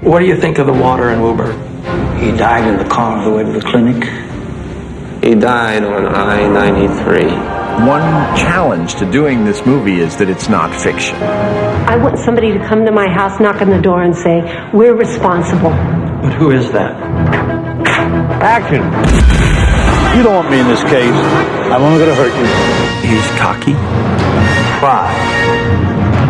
What do you think of the water in Woburn? He died in the car on the way to the clinic. He died on I-93. One challenge to doing this movie is that it's not fiction. I want somebody to come to my house, knock on the door, and say, we're responsible. But who is that? Action! You don't want me in this case. I'm only going to hurt you. He's cocky. Pride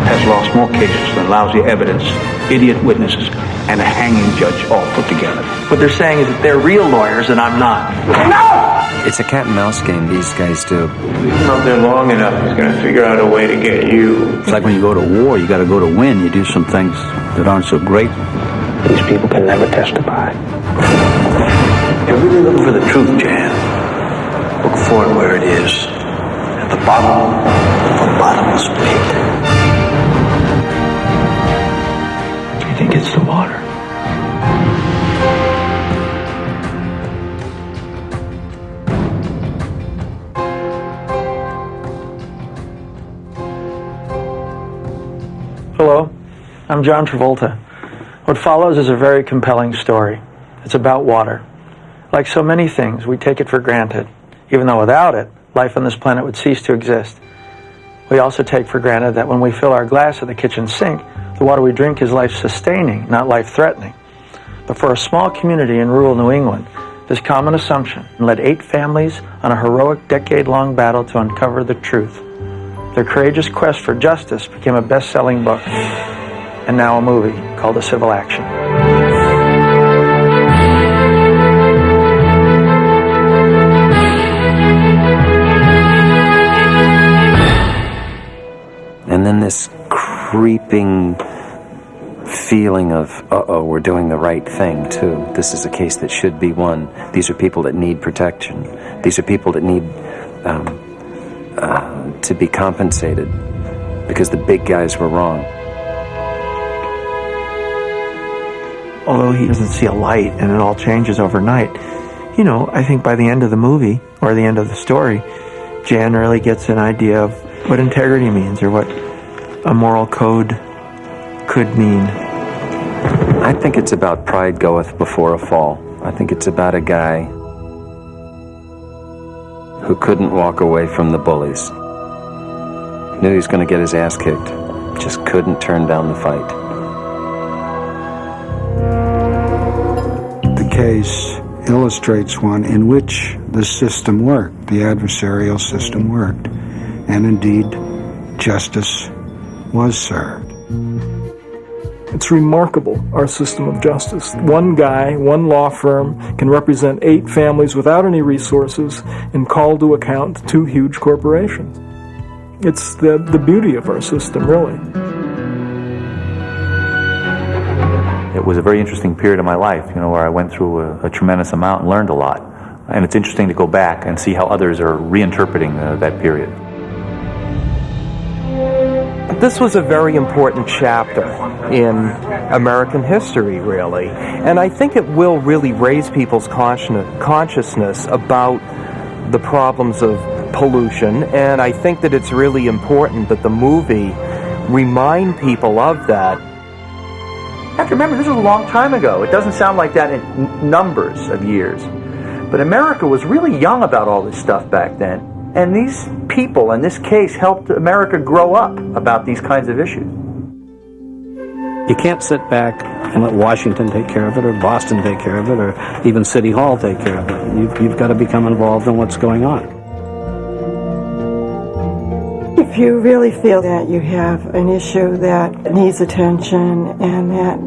has lost more cases than lousy evidence, idiot witnesses, and a hanging judge all put together. What they're saying is that they're real lawyers and I'm not. No! It's a cat and mouse game these guys do. Leave him out there long enough, he's going to figure out a way to get you. It's like when you go to war, you got to go to win. You do some things that aren't so great. These people can never testify. You're really looking for the truth, Jan. Look for it where it is. At the bottom of a bottomless pit. Do you think it's the water? Hello, I'm John Travolta. What follows is a very compelling story. It's about water. Like so many things, we take it for granted, even though without it, life on this planet would cease to exist. We also take for granted that when we fill our glass at the kitchen sink, the water we drink is life-sustaining, not life-threatening. But for a small community in rural New England, this common assumption led 8 families on a heroic decade-long battle to uncover the truth. Their courageous quest for justice became a best-selling book, and now a movie called A Civil Action. And then this creeping feeling of, uh-oh, we're doing the right thing, too. This is a case that should be won. These are people that need protection. These are people that need to be compensated because the big guys were wrong. Although he doesn't see a light and it all changes overnight, you know, I think by the end of the movie, or the end of the story, Jan really gets an idea of what integrity means, or what a moral code could mean. I think it's about pride goeth before a fall. I think it's about a guy who couldn't walk away from the bullies. Knew he was going to get his ass kicked, just couldn't turn down the fight. The case illustrates one in which the system worked, the adversarial system worked, and indeed justice was served. It's remarkable, our system of justice. One guy, one law firm, can represent 8 families without any resources and call to account 2 huge corporations. It's the beauty of our system, really. It was a very interesting period of my life, you know, where I went through a tremendous amount and learned a lot. And it's interesting to go back and see how others are reinterpreting that period. This was a very important chapter in American history, really. And I think it will really raise people's consciousness about the problems of pollution. And I think that it's really important that the movie remind people of that. You have to remember, this was a long time ago. It doesn't sound like that in numbers of years. But America was really young about all this stuff back then. And these people, in this case, helped America grow up about these kinds of issues. You can't sit back and let Washington take care of it, or Boston take care of it, or even City Hall take care of it. You've got to become involved in what's going on. If you really feel that you have an issue that needs attention and that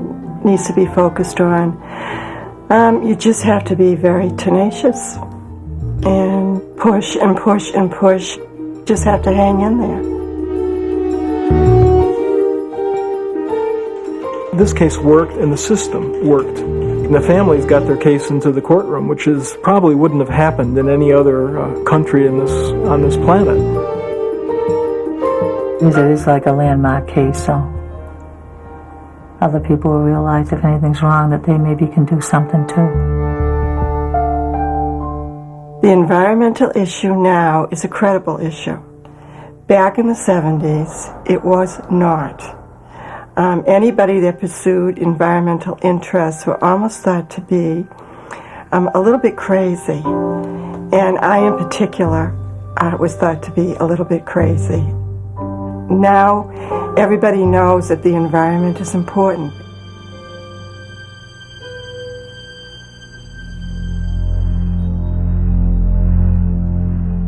needs to be focused on, you just have to be very tenacious and push and push and push. Just have to hang in there. This case worked and the system worked. And the families got their case into the courtroom, which is probably wouldn't have happened in any other country on this planet. It is like a landmark case, so other people will realize if anything's wrong that they maybe can do something too. The environmental issue now is a credible issue. Back in the 70s, it was not. Anybody that pursued environmental interests were almost thought to be a little bit crazy. And I, in particular, was thought to be a little bit crazy. Now, everybody knows that the environment is important.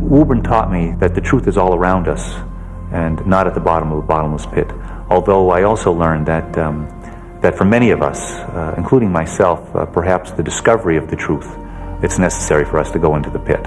Woburn taught me that the truth is all around us and not at the bottom of a bottomless pit. Although I also learned that, that for many of us, including myself, perhaps the discovery of the truth, it's necessary for us to go into the pit.